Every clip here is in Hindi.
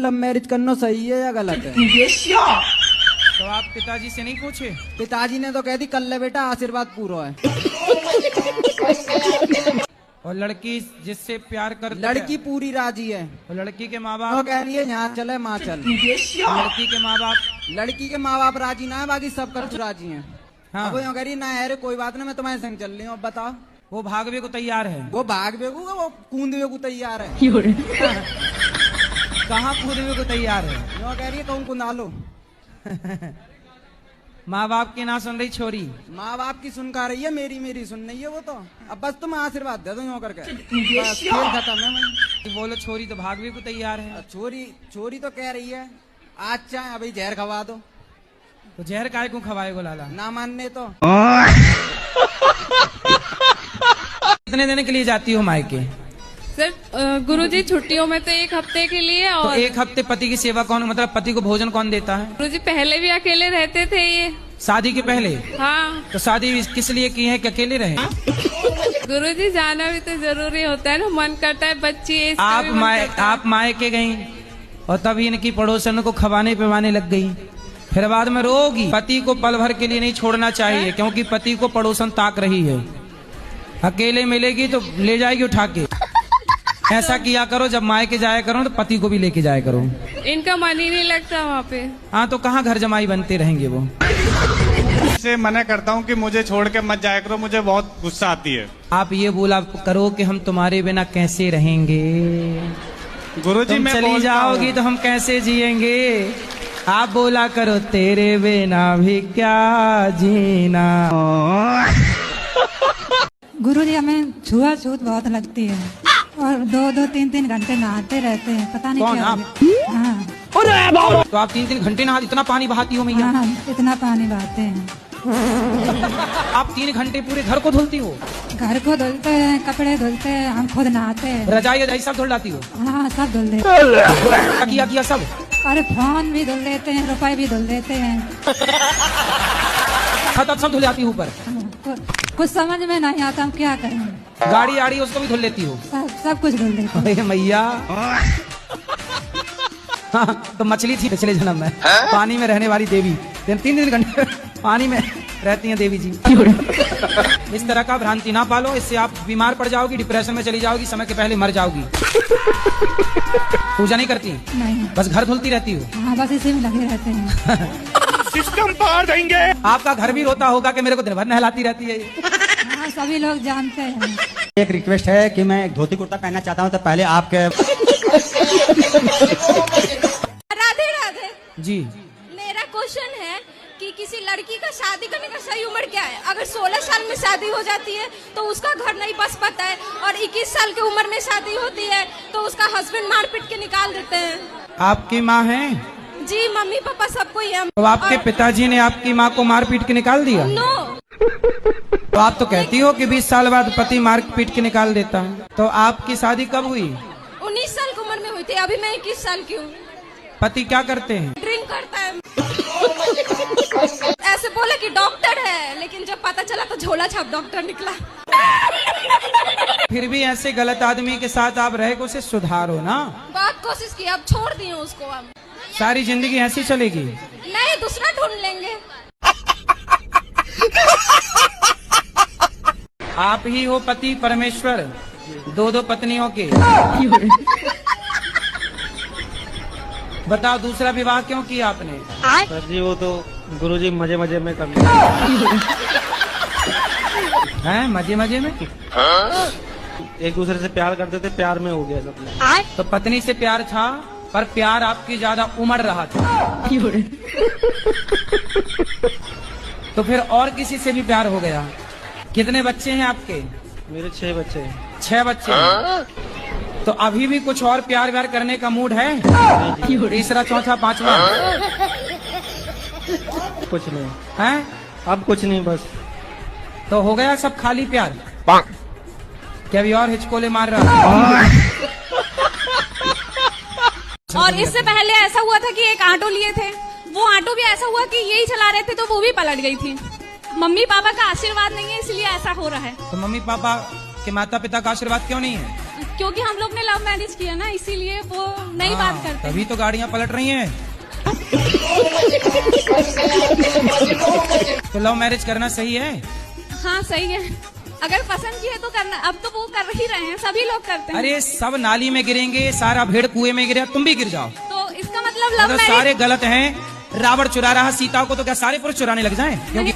लव मैरिज करना सही है या गलत है? तो आप पिताजी से नहीं पूछे? पिताजी ने तो कह दी कल ले बेटा आशीर्वाद पूरा है। और लड़की जिससे प्यार कर लड़की पूरी राजी है। और लड़की के माँ वो बाप? कह रही है यहाँ चले माँ चल। लड़की के माँ बाप? लड़की के माँ बाप राजी ना है, बाकी सब कर राजी हैं। हाँ। अब वो यूँ कह रही है ना है कोई बात नहीं, मैं तुम्हारे संग चल रही हूँ। अब बताओ, वो भागवे को तैयार है? वो भाग बेगू वो कूदवे को तैयार है। कहाँ कूदवे को तैयार है? यूँ कह रही है कहूँ कुंदा लो। माँ बाप की ना सुन रही छोरी? माँ बाप की सुन का रही है, मेरी मेरी सुन नहीं है वो तो। अब बस तुम आशीर्वाद दे दो यूँ करके, बस खेल खत्म है। मैं बोलो छोरी तो भागवे को तैयार है। छोरी तो कह रही है आज चाहे अभी जहर खवा दो। तो जहर काय को खवाएगो लाला? ना मानने तो। कितने दिन के लिए जाती हो मायके? सर गुरुजी छुट्टियों में तो 1 हफ्ते के लिए। तो और 1 हफ्ते पति की सेवा कौन, मतलब पति को भोजन कौन देता है? गुरुजी पहले भी अकेले रहते थे ये। शादी के पहले? हाँ। तो शादी किस लिए की है कि अकेले रहे? गुरुजी जाना भी तो जरूरी होता है ना, मन करता है बच्ची। आप मायके गई और तभी इनकी पड़ोसन को खवाने पिवाने लग गई, फिर बाद में रोगी। पति को पल भर के लिए नहीं छोड़ना चाहिए, क्योंकि पति को पड़ोसन ताक रही है। अकेले मिलेगी तो ले जाएगी उठा के। ऐसा किया करो, जब मायके जाया करो तो पति को भी लेके जाया करो। इनका मन ही नहीं लगता वहाँ पे। हाँ, तो कहाँ घर जमाई बनते रहेंगे वो। से मना करता हूँ कि मुझे छोड़ के मत जाया करो, मुझे बहुत गुस्सा आती है। आप ये बोला करो कि हम तुम्हारे बिना कैसे रहेंगे, गुरुजी तुम मैं चली बोलता जाओगी हूँ। तो हम कैसे जिएंगे। आप बोला करो तेरे बिना भी क्या जीना। गुरुजी हमें छुआछूत बहुत लगती है और 2-2, 3-3 घंटे नहाते रहते हैं, पता नहीं कौन, क्या आप? हो गया। हाँ तो आप 3 घंटे नहा इतना पानी बहाती हो मैया? हाँ, इतना पानी बहाते हैं। आप 3 घंटे पूरे घर को धुलती हो? घर को धुलते हैं, कपड़े धुलते हैं, हम खुद नहाते हैं। रजाई रजाई सब धुल लाती हो? हाँ सब धुल देते हैं। किया सब? अरे फोन भी धुल देते हैं, रुपए भी धुल देते हैं। छत सब धुल जाती हो ऊपर? कुछ समझ में नहीं आता, हम क्या करें। गाड़ी आड़ी उसको भी धुल लेती हो? सब कुछ धुल देते हैं। अरे मैया। हाँ, तो मछली थी पिछले जन्म में, पानी में रहने वाली देवी। 3 घंटे पानी में रहती हैं देवी जी। इस तरह का भ्रांति ना पालो, इससे आप बीमार पड़ जाओगी, डिप्रेशन में चली जाओगी, समय के पहले मर जाओगी। पूजा नहीं करती? नहीं। बस घर धुलती रहती हो? हाँ बस इसी में लगे रहते हैं। सिस्टम पार देंगे। आपका घर भी रोता होगा कि मेरे को दिन भर नहलाती रहती है। हाँ सभी लोग जानते हैं। एक रिक्वेस्ट है कि मैं एक धोती कुर्ता पहनना चाहता हूँ, तो पहले आपके राधे राधे जी। मेरा क्वेश्चन है कि किसी लड़की का शादी करने का सही उम्र क्या है? अगर 16 साल में शादी हो जाती है तो उसका घर नहीं बस पाता है, और 21 साल की उम्र में शादी होती है तो उसका हस्बैंड मार पीट के निकाल देते हैं। आपकी माँ है? जी मम्मी पापा सबको ही है। तो आपके पिताजी ने आपकी माँ को मार पीट के निकाल दिया? नो। तो आप तो कहती हो कि 20 साल बाद पति मार पीट के निकाल देता है। तो आपकी शादी कब हुई? 19 साल की उम्र में हुई थी, अभी मैं 21 साल की हूँ। पति क्या करते हैं? ड्रिंक करता है। ऐसे बोला कि डॉक्टर है, लेकिन जब पता चला तो झोला छाप डॉक्टर निकला। फिर भी ऐसे गलत आदमी के साथ आप रहे को उसे सुधारो ना। बहुत कोशिश की, अब छोड़ दी हूँ उसको। अब सारी जिंदगी ऐसी चलेगी? नहीं, दूसरा ढूंढ लेंगे। आप ही हो पति परमेश्वर 2 पत्नियों के। बताओ दूसरा विवाह क्यों किया आपने? सर जी वो तो गुरुजी मजे मजे में कर लिया। हैं मजे मजे में? एक दूसरे से प्यार करते थे, प्यार में हो गया सब। तो पत्नी से प्यार था, पर प्यार आपकी ज्यादा उमड़ रहा था। तो फिर और किसी से भी प्यार हो गया। कितने बच्चे हैं आपके? मेरे 6 बच्चे हैं। 6 बच्चे हैं। तो अभी भी कुछ और प्यार व्यार करने का मूड है? तीसरा, चौथा, 5वां? कुछ नहीं हैं? अब कुछ नहीं, बस। तो हो गया सब खाली प्यार? क्या अभी और हिचकोले मार रहा? और इससे पहले ऐसा हुआ था कि एक ऑटो लिए थे, वो ऑटो भी ऐसा हुआ कि यही चला रहे थे तो वो भी पलट गई थी। मम्मी पापा का आशीर्वाद नहीं है, इसलिए ऐसा हो रहा है। तो मम्मी पापा के माता पिता का आशीर्वाद क्यों नहीं है? क्योंकि हम लोग ने लव मैरिज किया ना, इसीलिए वो नहीं बात करते। तभी तो गाड़ियां पलट रही हैं। तो लव मैरिज करना सही है? हाँ सही है, अगर पसंद किए तो करना। अब तो वो कर ही रहे हैं, सभी लोग करते हैं। अरे सब नाली में गिरेंगे, सारा भेड़ कुएं में गिरे, तुम भी गिर जाओ तो इसका मतलब लव मतलब मैरिज सारे गलत हैं। रावण चुरा रहा सीता को, तो क्या सारे पुरुष चुराने लग जाएं? क्योंकि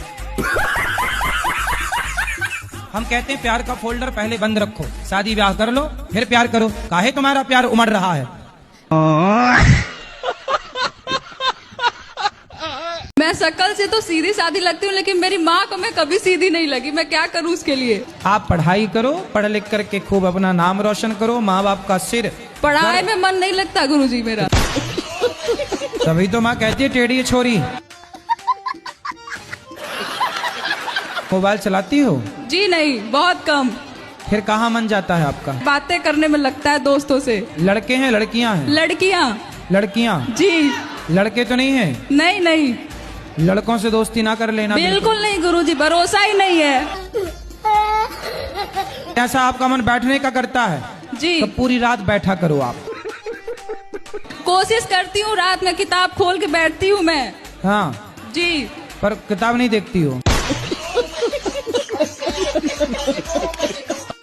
हम कहते हैं प्यार का फोल्डर पहले बंद रखो, शादी ब्याह कर लो फिर प्यार करो। काहे तुम्हारा प्यार उमड़ रहा है? मैं शक्ल से तो सीधी सादी लगती हूँ, लेकिन मेरी माँ को मैं कभी सीधी नहीं लगी। मैं क्या करूँ उसके लिए? आप पढ़ाई करो, पढ़ लिख करके खूब अपना नाम रोशन करो, माँ बाप का सिर। पढ़ाई में मन नहीं लगता गुरुजी मेरा। तभी तो माँ कहती है टेढ़ी छोरी। मोबाइल चलाती हो? जी नहीं, बहुत कम। फिर कहाँ मन जाता है आपका? बातें करने में लगता है दोस्तों से। लड़के हैं लड़कियां हैं? लड़कियाँ। लड़कियां? जी। लड़के तो नहीं है? नहीं नहीं, लड़कों से दोस्ती ना कर लेना। बिल्कुल नहीं गुरुजी, भरोसा ही नहीं है। ऐसा आपका मन बैठने का करता है जी, तो पूरी रात बैठा करो आप। कोशिश करती हूँ, रात में किताब खोल के बैठती हूँ मैं। हाँ जी, पर किताब नहीं देखती हो।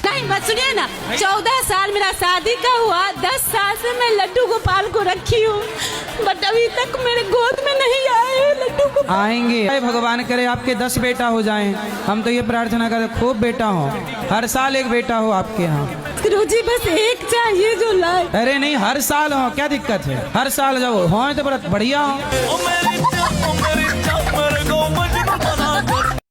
नहीं बस सुनिए ना, 14 साल मेरा शादी का हुआ, 10 साल से मैं लड्डू गोपाल को रखी हूँ, बट अभी तक मेरे गोद में नहीं आए लड्डू गोपाल। आएंगे, भगवान करे आपके 10 बेटा हो जाएं। हम तो ये प्रार्थना करते खूब बेटा हो, हर साल एक बेटा हो आपके यहाँ। गुरुजी बस एक चाहिए जो लाए। अरे नहीं, हर साल हो, क्या दिक्कत है? हर साल जब हो तो बड़ा बढ़िया हो।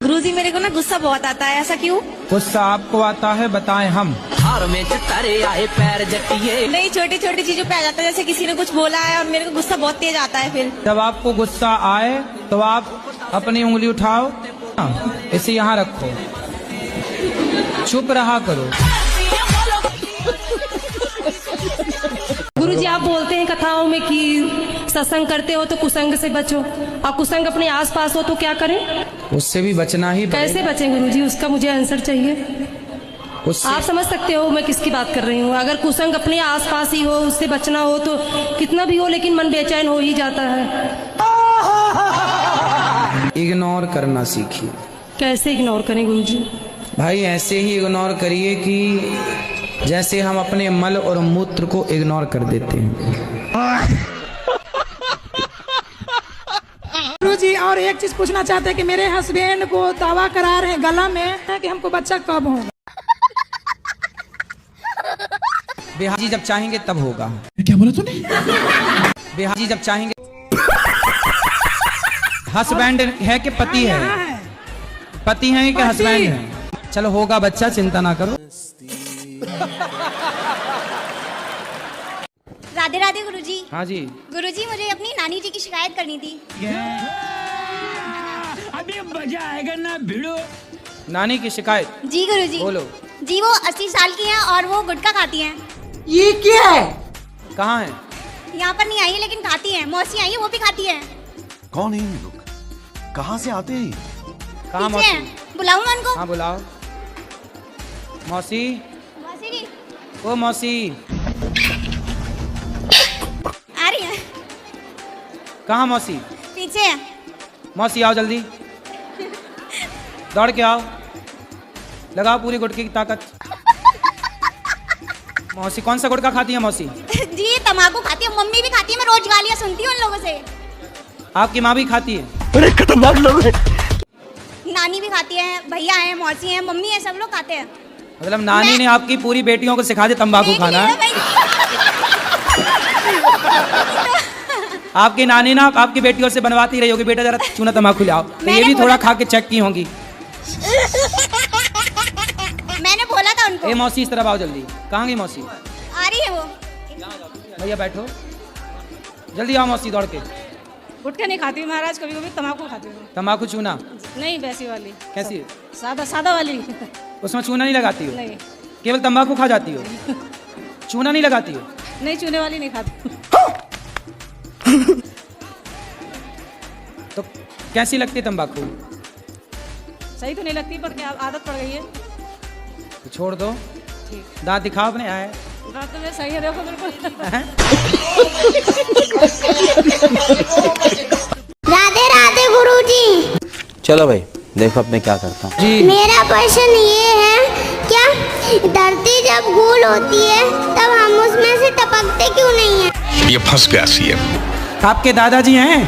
गुरुजी मेरे को ना गुस्सा बहुत आता है, ऐसा क्यों? गुस्सा आपको आता है, बताएं हम। हार में चुतारे आए पैर जटिए। नहीं, छोटी छोटी चीजों पे आ जाता है, जैसे किसी ने कुछ बोला है और मेरे को गुस्सा बहुत तेज आता है। फिर जब आपको गुस्सा आए तो आप अपनी उंगली उठाओ, इसे यहाँ रखो, चुप रहा करो। गुरुजी आप बोलते हैं कथाओं में कि सत्संग करते हो तो कुसंग से बचो, और कुसंग अपने आसपास हो तो क्या करें? उससे भी बचना ही पड़ेगा। कैसे बचें गुरुजी, उसका मुझे आंसर चाहिए। आप समझ सकते हो मैं किसकी बात कर रही हूँ। अगर कुसंग अपने आसपास ही हो, उससे बचना हो तो कितना भी हो, लेकिन मन बेचैन हो ही जाता है। इग्नोर करना सीखिए। कैसे इग्नोर करें गुरुजी? भाई ऐसे ही इग्नोर करिए कि जैसे हम अपने मल और मूत्र को इग्नोर कर देते हैं। गुरुजी और एक चीज पूछना चाहते हैं कि मेरे हस्बैंड को दावा करा रहे हैं गला में कि हमको बच्चा कब होगा। बिहारी जब चाहेंगे तब होगा। क्या बोला तूने? बिहारी जब चाहेंगे। हस्बैंड है कि पति है? पति है कि हस्बैंड है? चलो होगा बच्चा, चिंता ना करो। राधे राधे गुरुजी। हाँ जी। गुरुजी मुझे अपनी नानी जी की शिकायत करनी थी। अभी मजा आएगा ना भिड़ो। नानी की शिकायत? जी गुरुजी। बोलो। जी वो 80 साल की हैं और वो गुटखा खाती हैं। ये क्या है? कहाँ है? यहाँ पर नहीं आई है लेकिन खाती हैं। मौसी आई है, वो भी खाती है। कौन है ये लोग? कहाँ से आते हैं? कहाँ पीछे मौसी? हैं। बुलाऊं मैं उनको? हाँ बुलाओ। मौसी, मौसी जी ओ मौसी, आ रही है। कहाँ मौसी? पीछे है। मौसी आओ जल्दी, दौड़ के आओ, लगाओ पूरी गुटके की ताकत। मौसी कौन सा गुटखा खाती है मौसी? जी तम्बाकू खाती है, मम्मी भी खाती है। मैं रोज गालियाँ सुनती हूँ उन लोगों से। आपकी माँ भी खाती है? अरे खतरनाक लोग हैं। नानी भी खाती है, भैया है, मौसी है, मम्मी है, सब लोग खाते हैं। मतलब नानी ने आपकी पूरी बेटियों को सिखा दिया तंबाकू खाना? आपकी नानी ना आपकी बेटियों से बनवाती रही होगी, बेटा जरा चूना तंबाकू ले आओ, तो ये भी थोड़ा खा के चेक की होंगी। मैंने बोला था उनको। ए मौसी इस तरफ आओ जल्दी। कहाँ गई मौसी? आ रही है वो। भैया बैठो, जल्दी आओ मौसी दौड़ के। गुटखा नहीं खाती महाराज, कभी कभी तम्बाकू खाती हूँ। तंबाकू चूना? नहीं वैसी वाली। कैसी है? सादा सादा वाली। उसमें चूना नहीं लगाती हो? नहीं। केवल तंबाकू खा जाती हो, चूना नहीं लगाती हो? नहीं, चूने वाली नहीं खाती। तो कैसी लगती है तंबाकू? सही तो नहीं लगती, पर क्या आदत पड़ गई है। तो छोड़ दो। दांत दिखाओ अपने। आए बात तो सही है, देखो बिल्कुल। राधे राधे गुरुजी। चलो भाई देखो अब मैं क्या करता हूँ। मेरा प्रश्न ये है, क्या धरती जब गोल होती है तब हम उसमें से टपकते क्यों नहीं है? ये फंस गया सीएम। आपके दादाजी हैं?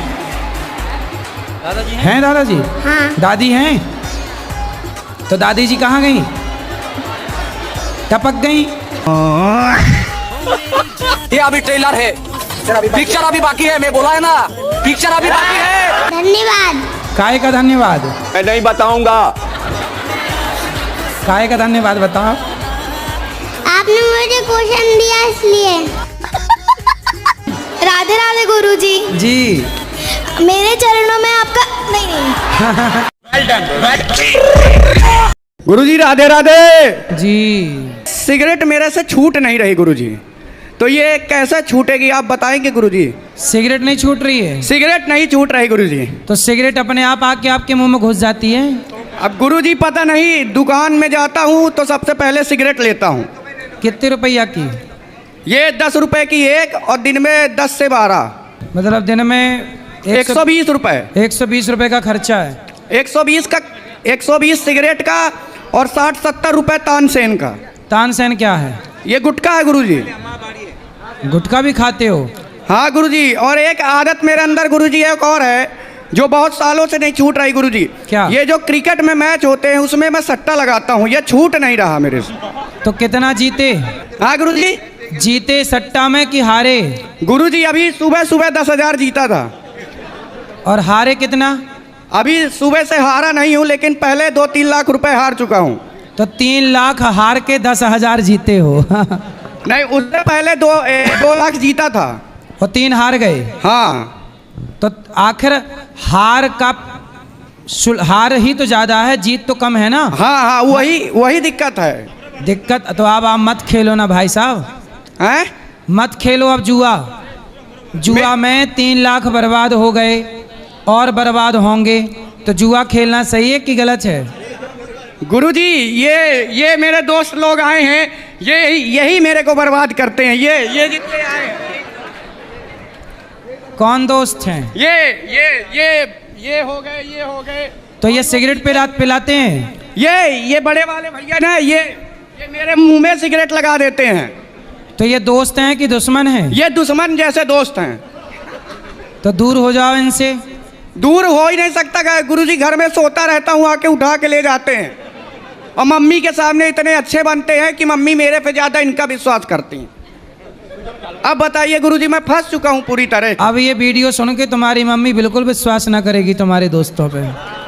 दादाजी हैं दादाजी? हाँ। दादी हैं? तो दादी जी कहाँ गई? टपक गई? ये अभी ट्रेलर है, पिक्चर अभी बाकी है, मैं बोला है ना, पिक्चर अभी बाकी है। धन्यवाद। काहे का धन्यवाद? मैं नहीं बताऊंगा। काहे का धन्यवाद बताओ। आपने मुझे क्वेश्चन दिया इसलिए। राधे राधे गुरुजी। जी। मेरे चरणों में आपका नहीं। गुरुजी राधे राधे जी। सिगरेट मेरे से छूट नहीं रही गुरुजी, तो ये कैसे छूटेगी आप बताएंगे गुरुजी? सिगरेट नहीं छूट रही है? सिगरेट नहीं छूट रही गुरुजी। तो सिगरेट अपने आप आके आपके मुंह में घुस जाती है? अब गुरुजी पता नहीं, दुकान में जाता हूँ तो सबसे पहले सिगरेट लेता हूँ। कितने रुपया की? ये 10 रुपए की एक, और दिन में 10 से 12। मतलब दिन में 120 रुपए। 120 रुपए का खर्चा है। 120 सिगरेट का और 60-70 रुपए तानसेन का। तानसेन क्या है? ये गुटखा है गुरुजी। गुटखा भी खाते हो? हाँ गुरुजी, और एक आदत मेरे अंदर गुरुजी एक और है जो बहुत सालों से नहीं छूट रही गुरुजी। क्या? ये जो क्रिकेट में मैच होते हैं उसमें मैं सट्टा लगाता हूँ, ये छूट नहीं रहा मेरे से। तो कितना जीते? हाँ गुरुजी। जीते सट्टा में कि हारे? गुरुजी अभी सुबह सुबह 10,000 जीता था। और हारे कितना? अभी सुबह से हारा नहीं हूँ, लेकिन पहले 2-3 लाख रुपए हार चुका हूँ। तो 3 लाख हार के 10,000 जीते हो? नहीं, उससे पहले 2 लाख जीता था और 3 हार गए। हाँ। तो आखिर हार ही तो ज्यादा है, जीत तो कम है ना? हाँ हाँ, वही दिक्कत है। दिक्कत तो अब आप मत खेलो ना भाई साहब। हैं? मत खेलो अब जुआ में 3 लाख बर्बाद हो गए और बर्बाद होंगे, तो जुआ खेलना सही है कि गलत है? गुरुजी ये मेरे दोस्त लोग आए हैं, यही मेरे को बर्बाद करते हैं। ये जितने आए हैं। कौन दोस्त हैं? ये हो गए। तो ये सिगरेट पिलाते हैं? ये बड़े वाले भैया ना, ये मेरे मुंह में सिगरेट लगा देते हैं। तो ये दोस्त हैं कि दुश्मन हैं? ये दुश्मन जैसे दोस्त हैं। तो दूर हो जाओ इनसे। दूर हो ही नहीं सकता गुरुजी, घर में सोता रहता हूँ, आके उठा के ले जाते हैं। और मम्मी के सामने इतने अच्छे बनते हैं कि मम्मी मेरे पे ज्यादा इनका विश्वास करती हैं। अब बताइए गुरुजी, मैं फंस चुका हूँ पूरी तरह। अब ये वीडियो सुन के तुम्हारी मम्मी बिल्कुल विश्वास ना करेगी तुम्हारे दोस्तों पे।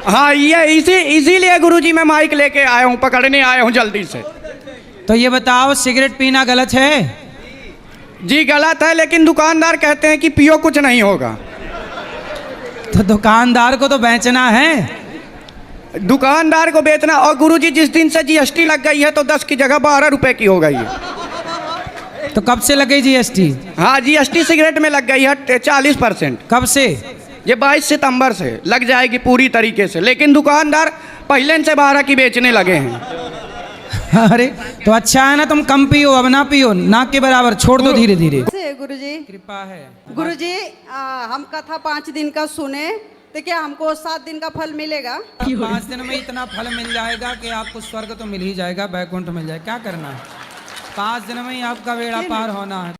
हाँ, ये इसीलिए गुरुजी मैं माइक लेके आया हूँ, पकड़ने आया हूँ जल्दी से। तो ये बताओ, सिगरेट पीना गलत है? जी गलत है, लेकिन दुकानदार कहते हैं कि पियो कुछ नहीं होगा। तो दुकानदार को तो बेचना है। दुकानदार को बेचना। और गुरुजी जिस दिन से जीएसटी लग गई है तो 10 की जगह 12 रुपए की हो गई है। तो कब से लग गई जीएसटी? हाँ, जीएसटी सिगरेट में लग गई है 40%। कब से? ये 22 सितंबर से लग जाएगी पूरी तरीके से, लेकिन दुकानदार पहले से 12 की बेचने लगे हैं। अरे तो अच्छा है ना, तुम कम पियो, अब ना पियो, ना के बराबर छोड़ दो धीरे धीरे। गुरुजी कृपा है। गुरुजी, हम कथा 5 दिन का सुने तो क्या हमको 7 दिन का फल मिलेगा? 5 दिन में इतना फल मिल जाएगा कि आपको स्वर्ग तो मिल ही जाएगा, बैकुंठ मिल जाएगा। क्या करना है, 5 दिन में ही आपका बेड़ा पार होना है।